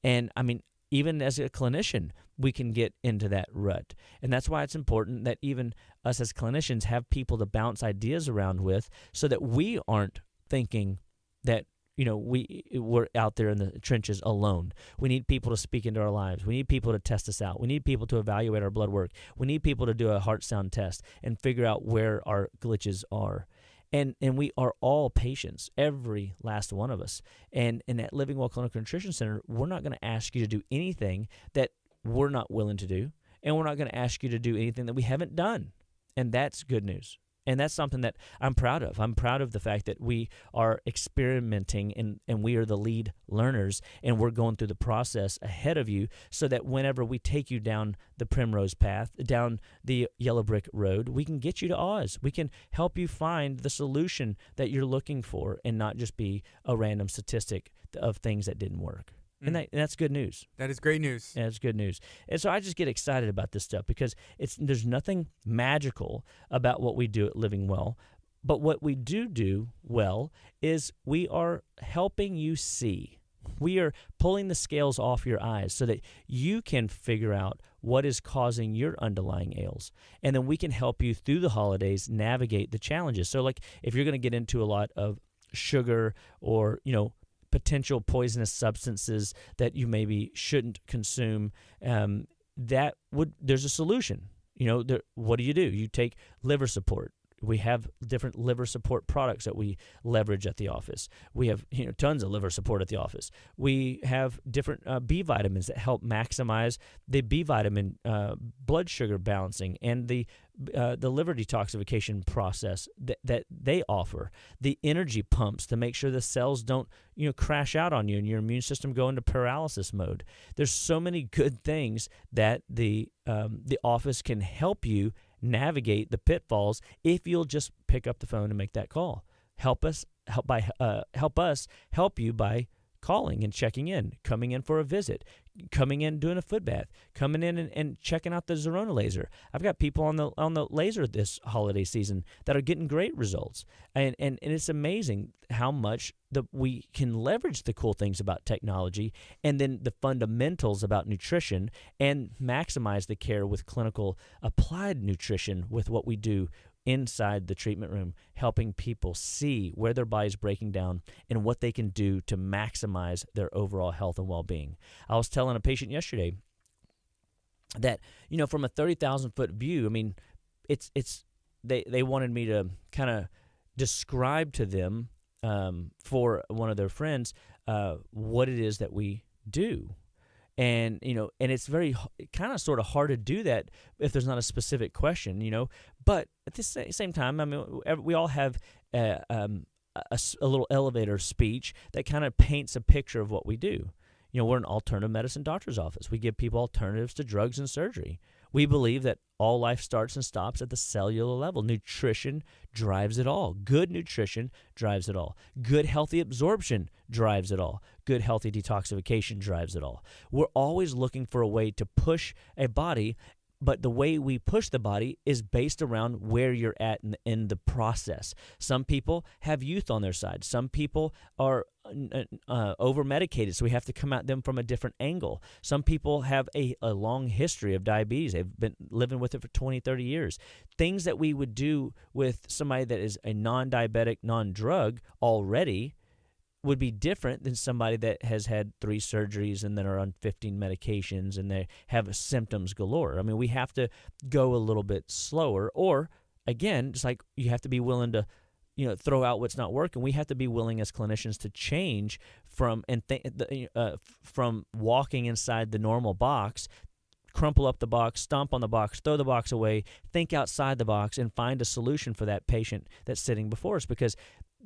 And I mean, even as a clinician, we can get into that rut. And that's why it's important that even us as clinicians have people to bounce ideas around with so that we aren't thinking that we're out there in the trenches alone. We need people to speak into our lives. We need people to test us out. We need people to evaluate our blood work. We need people to do a heart sound test and figure out where our glitches are. And we are all patients, every last one of us. And at Living Well Clinical Nutrition Center, we're not going to ask you to do anything that we're not willing to do, and we're not going to ask you to do anything that we haven't done. And that's good news. And that's something that I'm proud of. I'm proud of the fact that we are experimenting and we are the lead learners, and we're going through the process ahead of you so that whenever we take you down the primrose path, down the yellow brick road, we can get you to Oz. We can help you find the solution that you're looking for and not just be a random statistic of things that didn't work. And that's good news. That is great news. Yeah, it's good news. And so I just get excited about this stuff because there's nothing magical about what we do at Living Well. But what we do well is we are helping you see. We are pulling the scales off your eyes so that you can figure out what is causing your underlying ails. And then we can help you through the holidays navigate the challenges. So like if you're going to get into a lot of sugar or, potential poisonous substances that you maybe shouldn't consume, there's a solution. What do? You take liver support. We have different liver support products that we leverage at the office. We have tons of liver support at the office. We have different B vitamins that help maximize the B vitamin blood sugar balancing and the liver detoxification process that they offer. The energy pumps to make sure the cells don't crash out on you and your immune system go into paralysis mode. There's so many good things that the office can help you navigate the pitfalls if you'll just pick up the phone and make that call. Help us help you by calling and checking in, coming in for a visit, coming in doing a foot bath, coming in and checking out the Zerona laser. I've got people on the laser this holiday season that are getting great results, and it's amazing how much we can leverage the cool things about technology and then the fundamentals about nutrition and maximize the care with clinical applied nutrition with what we do inside the treatment room, helping people see where their body's breaking down and what they can do to maximize their overall health and well-being. I was telling a patient yesterday that, from a 30,000-foot view, they wanted me to kind of describe to them for one of their friends what it is that we do. And, and it's very kind of sort of hard to do that if there's not a specific question, but at the same time, we all have a little elevator speech that kind of paints a picture of what we do. We're an alternative medicine doctor's office. We give people alternatives to drugs and surgery. We believe that all life starts and stops at the cellular level. Nutrition drives it all. Good nutrition drives it all. Good, healthy absorption drives it all. Good, healthy detoxification drives it all. We're always looking for a way to push a body, but the way we push the body is based around where you're at in the process. Some people have youth on their side. Some people are over-medicated, so we have to come at them from a different angle. Some people have a long history of diabetes. They've been living with it for 20, 30 years. Things that we would do with somebody that is a non-diabetic, non-drug already would be different than somebody that has had 3 surgeries and then are on 15 medications and they have symptoms galore. We have to go a little bit slower, or again, just like you have to be willing to throw out what's not working. We have to be willing as clinicians to change from walking inside the normal box, crumple up the box, stomp on the box, throw the box away, think outside the box, and find a solution for that patient that's sitting before us, because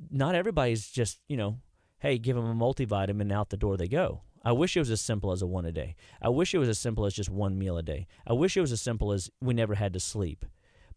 not everybody's just, hey, give them a multivitamin and out the door they go. I wish it was as simple as a 1 a day. I wish it was as simple as just 1 meal a day. I wish it was as simple as we never had to sleep.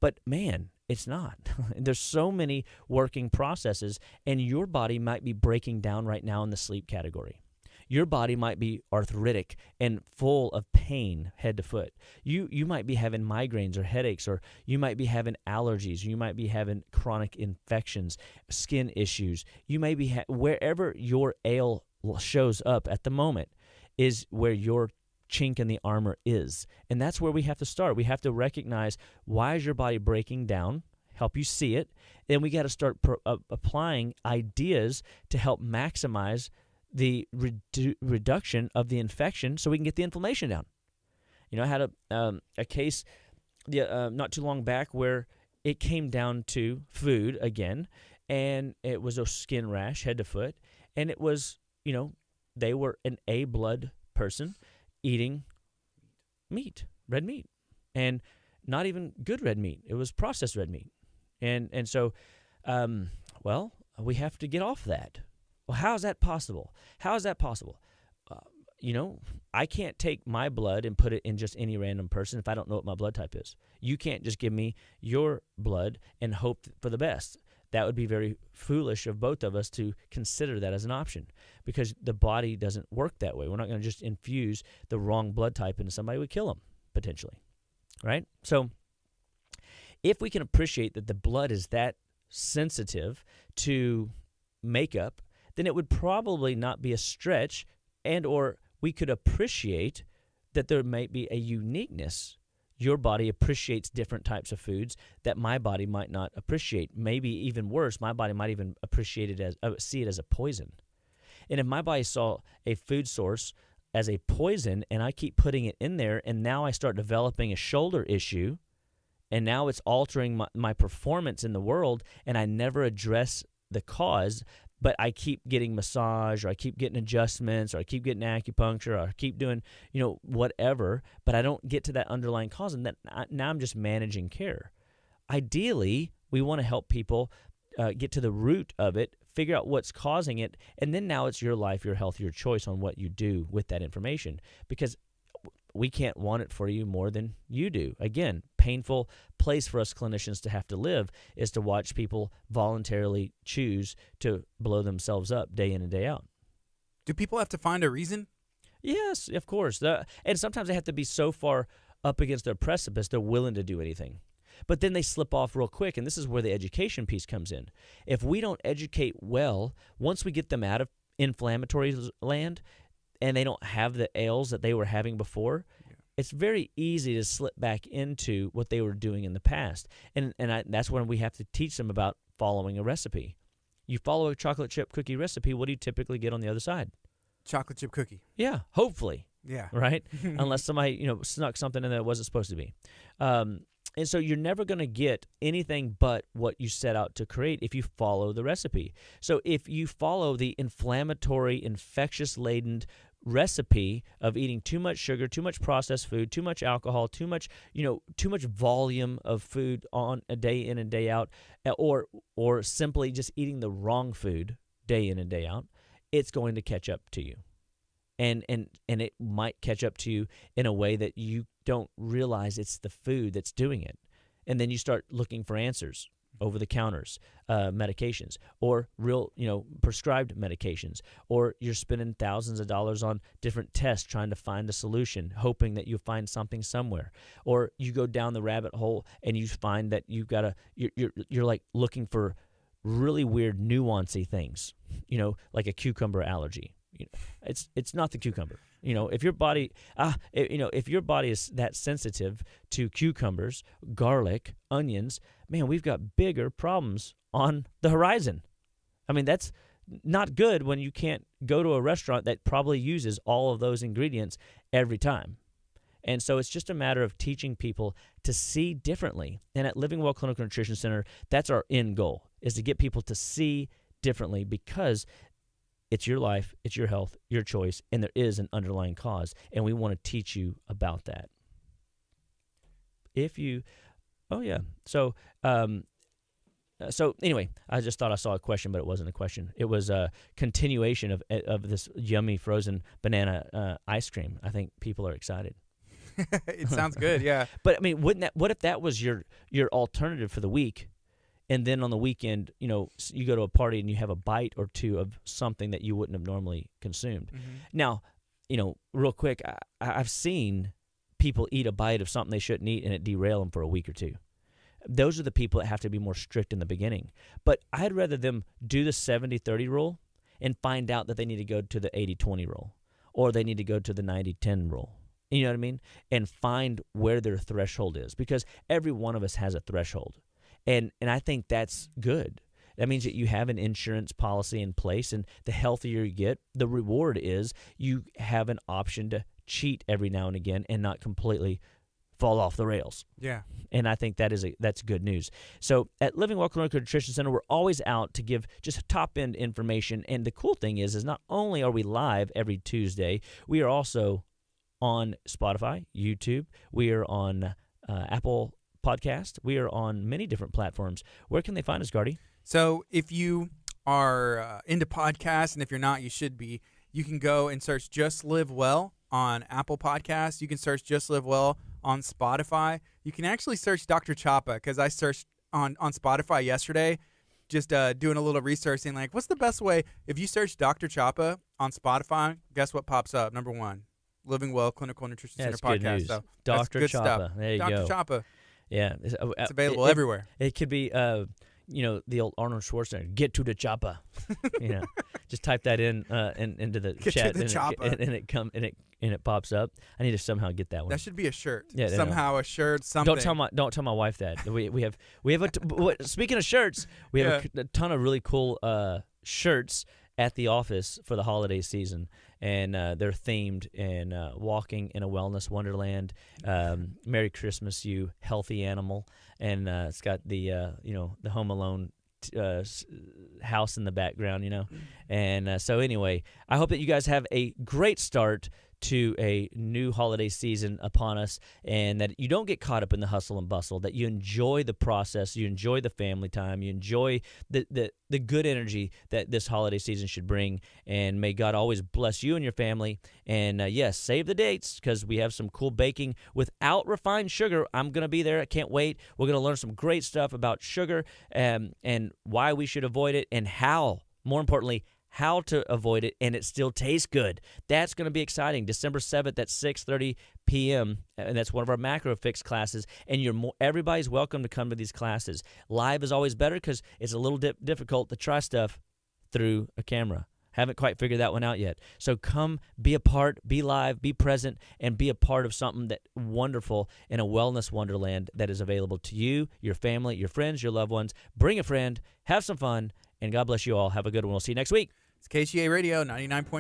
But man, it's not. There's so many working processes, and your body might be breaking down right now in the sleep category. Your body might be arthritic and full of pain head to foot. You might be having migraines or headaches, or you might be having allergies. You might be having chronic infections, skin issues. You may be wherever your ail shows up at the moment is where your chink in the armor is. And that's where we have to start. We have to recognize, why is your body breaking down? help you see it. Then we got to start applying ideas to help maximize the reduction of the infection so we can get the inflammation down. You know, I had a case not too long back where it came down to food again, and it was a skin rash head to foot, and it was, you know, they were an A blood person eating meat, red meat, and not even good red meat. It was processed red meat. And so, well, we have to get off that. Well, how is that possible? How is that possible? You know, I can't take my blood and put it in just any random person if I don't know what my blood type is. You can't just give me your blood and hope for the best. That would be very foolish of both of us to consider that as an option, because the body doesn't work that way. We're not going to just infuse the wrong blood type into somebody. We kill them, potentially, right? So if we can appreciate that the blood is that sensitive to makeup, then it would probably not be a stretch, and or we could appreciate that there might be a uniqueness. Your body appreciates different types of foods that my body might not appreciate. Maybe even worse, my body might even appreciate it as see it as a poison. And if my body saw a food source as a poison and I keep putting it in there, and now I start developing a shoulder issue, and now it's altering my performance in the world, and I never address the cause, but I keep getting massage, or I keep getting adjustments, or I keep getting acupuncture, or I keep doing, you know, whatever, but I don't get to that underlying cause, and now I'm just managing care. Ideally, we want to help people get to the root of it, figure out what's causing it, and then now it's your life, your health, your choice on what you do with that information, because we can't want it for you more than you do. Again, painful place for us clinicians to have to live is to watch people voluntarily choose to blow themselves up day in and day out. Do people have to find a reason? Yes, of course. And sometimes they have to be so far up against their precipice, they're willing to do anything. But then they slip off real quick, and this is where the education piece comes in. If we don't educate well, once we get them out of inflammatory land, and they don't have the ails that they were having before, it's very easy to slip back into what they were doing in the past. And that's when we have to teach them about following a recipe. You follow a chocolate chip cookie recipe, what do you typically get on the other side? Chocolate chip cookie. Yeah, hopefully. Yeah. Right? Unless somebody, you know, snuck something in that it wasn't supposed to be. And so you're never going to get anything but what you set out to create if you follow the recipe. So if you follow the inflammatory, infectious-laden recipe of eating too much sugar, too much processed food, too much alcohol, too much volume of food on a day in and day out, or simply just eating the wrong food day in and day out, it's going to catch up to you. And it might catch up to you in a way that you don't realize it's the food that's doing it. And then you start looking for answers, over-the-counters, medications, or real, prescribed medications, or you're spending thousands of dollars on different tests trying to find a solution, hoping that you'll find something somewhere. Or you go down the rabbit hole and you find that you're like looking for really weird, nuancy things, like a cucumber allergy. It's not the cucumber. If your body, if your body is that sensitive to cucumbers, garlic, onions, man, we've got bigger problems on the horizon. I mean, that's not good when you can't go to a restaurant that probably uses all of those ingredients every time. And so it's just a matter of teaching people to see differently. And at Living Well Clinical Nutrition Center, that's our end goal, is to get people to see differently, because it's your life, it's your health, your choice, and there is an underlying cause, and we want to teach you about that. So anyway, I just thought I saw a question, but it wasn't a question. It was a continuation of this yummy frozen banana ice cream. I think people are excited. It sounds good, yeah. But I mean, what if that was your alternative for the week? And then on the weekend, you go to a party and you have a bite or two of something that you wouldn't have normally consumed. Mm-hmm. Now, real quick, I've seen people eat a bite of something they shouldn't eat and it derail them for a week or two. Those are the people that have to be more strict in the beginning. But I'd rather them do the 70-30 rule and find out that they need to go to the 80-20 rule, or they need to go to the 90-10 rule. You know what I mean? And find where their threshold is, because every one of us has a threshold. And I think that's good. That means that you have an insurance policy in place, and the healthier you get, the reward is you have an option to cheat every now and again and not completely fall off the rails. Yeah. And I think that's good news. So at Living Well Clinical Nutrition Center, we're always out to give just top-end information. And the cool thing is not only are we live every Tuesday, we are also on Spotify, YouTube. We are on Apple Podcast. We are on many different platforms. Where can they find us, Gardy? So if you are into podcasts, and if you're not, you should be, you can go and search Just Live Well on Apple Podcasts. You can search Just Live Well on Spotify. You can actually search Dr. Chapa, because I searched on Spotify yesterday, just doing a little research, saying, like, what's the best way? If you search Dr. Chapa on Spotify, guess what pops up? Number one, Living Well Clinical Nutrition Center Good podcast. news. So Dr. that's good Chapa. stuff. There you Dr. go. Chapa. Yeah. It's available everywhere. It could be, the old Arnold Schwarzenegger, get to the chopper. Just type that into the Get chat, to the chopper. and it pops up. I need to somehow get that one. That should be a shirt. Yeah, somehow a shirt. Something. Don't tell my wife that. We have speaking of shirts, we have a ton of really cool shirts at the office for the holiday season, and they're themed and walking in a wellness wonderland. Merry Christmas, you healthy animal, and it's got the the Home Alone house in the background, and so anyway, I hope that you guys have a great start to a new holiday season upon us, and that you don't get caught up in the hustle and bustle, that you enjoy the process, you enjoy the family time, you enjoy the good energy that this holiday season should bring, and may God always bless you and your family. And yes, save the dates, because we have some cool baking without refined sugar. I'm going to be there. I can't wait. We're going to learn some great stuff about sugar and why we should avoid it, and how, more importantly, how to avoid it and it still tastes good. That's going to be exciting. December 7th at 6:30 p.m., and that's one of our macro fix classes, and everybody's welcome to come to these classes. Live is always better, because it's a little difficult to try stuff through a camera. Haven't quite figured that one out yet. So come be a part, be live, be present, and be a part of something that wonderful in a wellness wonderland that is available to you, your family, your friends, your loved ones. Bring a friend, have some fun, and God bless you all. Have a good one. We'll see you next week. It's KHEA Radio 99.5